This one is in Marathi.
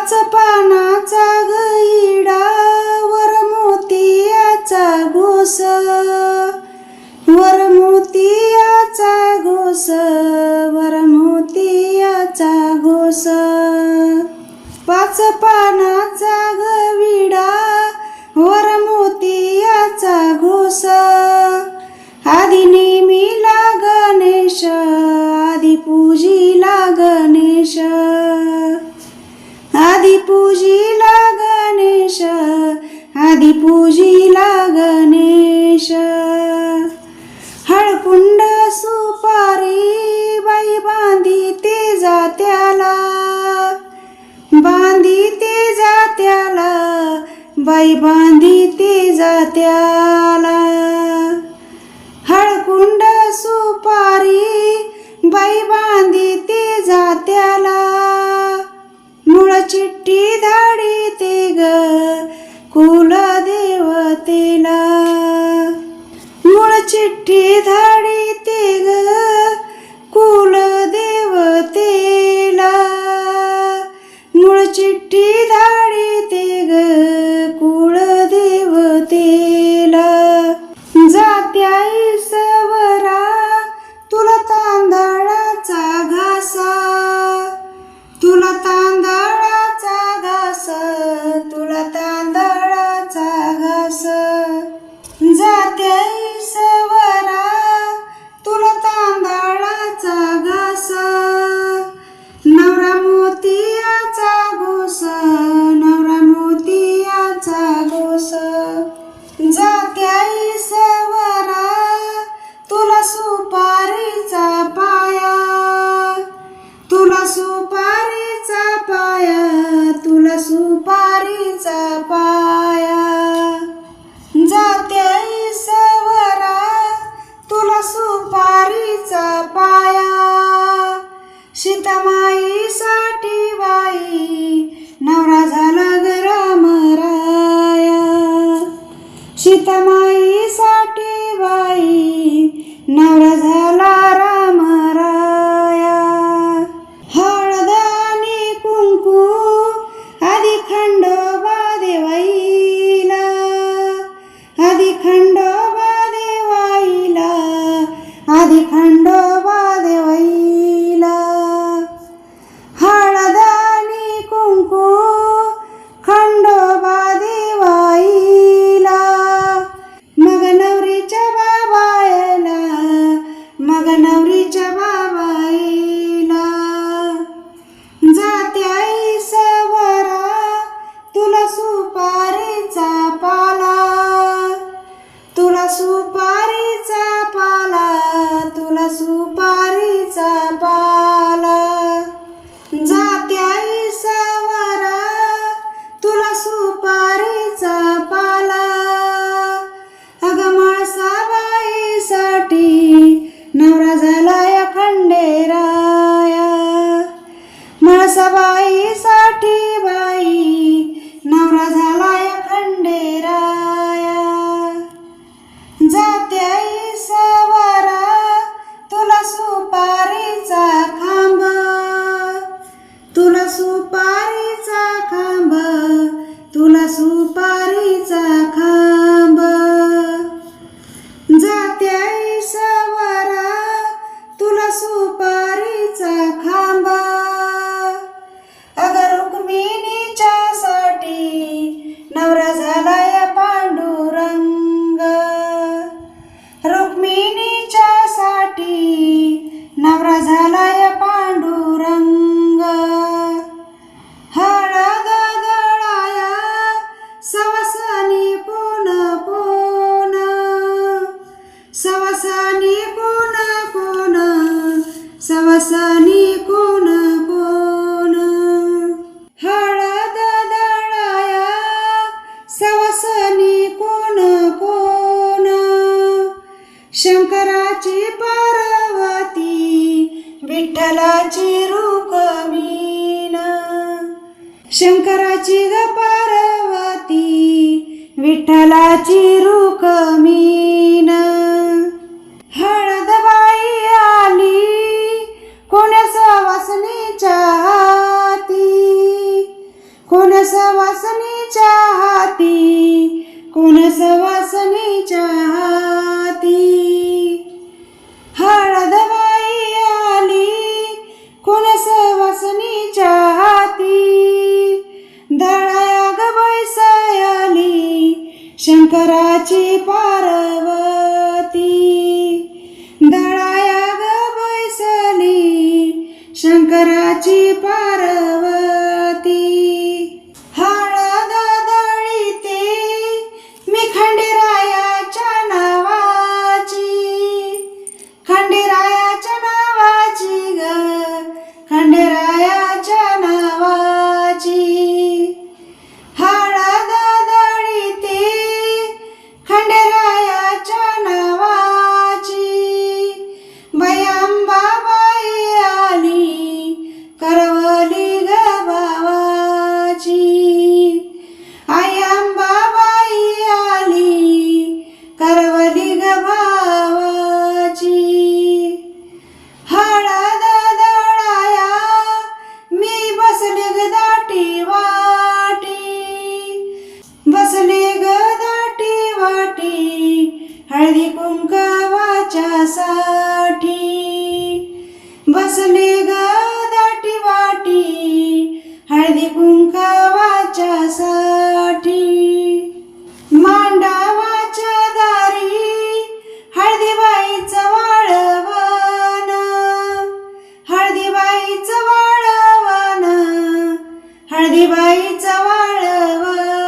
पाच पानाचा गईडा वर मोतियाचा घोस, वर मोतियाचा घोस, वर मोतियाचा घोस. पाच पानाचा गविडा वर मोतियाचा घोस. आधी नेमिला गणेश, आधी पूजिला गणेश, आधी पूजिला गणेश, आधी पूजिला गणेश. हळकुंड सुपारी बाई बांधीते जात्याला, बांधीते जात्याला, बाई बांधीते जात्याला. हळकुंड सुपारी बाई बांधीते जात्याला. मूळ चिठ्ठी धाडीते ग कुलदेवतेला, मूळ चिठ्ठी धाडीते ग कुलदेवतेला, मूळ चिठ्ठी धाडीते ग कुलदेवतेला. जात्या ईसवरा तुला तांदळाचा घासा, तुला तांदळाचा घास, तुला तांदळाचा घास. जात्या ईसवरा तुला तांदळाचा घास. नवरा मोतियाचा घोस, नवरा मोतियाचा घोस. जात्या ईसवरा तुला सुपारीचा पाया, तुला सुपारीचा पाया, तुला सुपारीचा पाया. जात्या ईसवरा तुला सुपारीचा पाया. सीतामाईसाठी बाई नवरा झाला ग रामराया, सीतामाईसाठी बाई नवरा झाला रामराया. हळद आणि कुंकू आधी खंडोबा देवाईला, आधी खंडोबा देवाईला, आधी खंडोबा देवाईला. हळद आणि कुंकू खंडोबा देवाईला. मग नवरीच्या बाबायला, मग नवरीच्या बाबाईला. जात्या ईसवरा तुला सुपारीचा पाला, तुला सुपारीचा पाला, तुला सुपारीचा पाला. जात्या ईसवरा तुला सुपारीचा पाला. अग म्हाळसाबाईसाठी नवरा झालाय खंडेराया, म्हाळसाबाईसाठी बाई नवरा झालाय खंडेराया. जात्या ईसवरा तुला सुपारीचा खांब, तुला सुपारीचा खांब, तुला सुपारीचा खांब. जात्या ईसवरा तुला सुपारीचा खांब. अगर रुक्मिणीच्या साठी नवरा झालाय पांडुरंग, रुक्मिणीच्या साठी नवरा झालाय पांडुरंग. हळद दळाया सवसानी कोण कोण, सवसानी कोण कोण, सवसानी कोण कोण. हळद दळाया सवसानी कोण कोण. शंकराची पार्वती विठ्ठलाची रुक्मिण, शंकराची ग पार्वती विठ्ठलाची रुक्मिण. हळदबाई आली कोण्या सवासनीच्या हाती, कोण सवासणीच्या हाती. हळदबाई आली कोण सवासणीच्या हाती. दळाया ग बैसाय आली शंकराची पार्वती. दळाया ग बैसली शंकराची पार्वती. हळद दळीते मी खंडेरायाच्या नावाची. खंडेरायाच्या नावाची ग खंडेरायाच्या नावाची. हळद दळीते खंडेरायाच्या नावाची. बयांबाबाई आली करवली ग भावाची. आयांबाबाई आली करवली ग भावाची. हळद दळाया मी बसले ग दाटी वाटी. बसले ग दाटी वाटी हळदी कुंकवाच्या साठी. बसले ग दाटी वाटी हळदी कुंकवाच्या साठी. मांडवाच्या दारी हळदीबाईचं वाळवण. हळदीबाईचं वाळवण. हळदीबाईचं वाळवण.